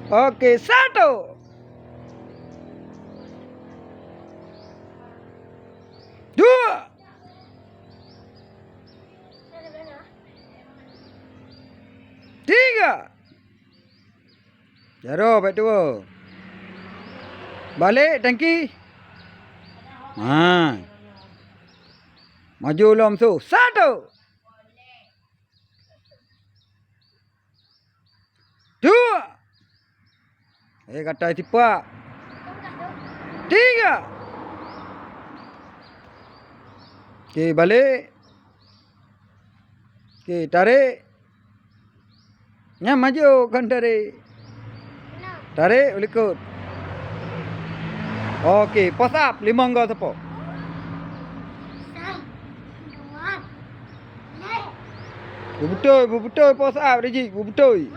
Okey, 1, 2, 3. Jaro baik tua. Balik tangki. Ha. Maju lom tu. 1, 2. Kata tipak. 3. Okey, balik. Okey, tarik. Nyam maju kan tarik. Tarik boleh ikut. Okey, pos up 5 kau tepuk. Betul pos up Reji, betul.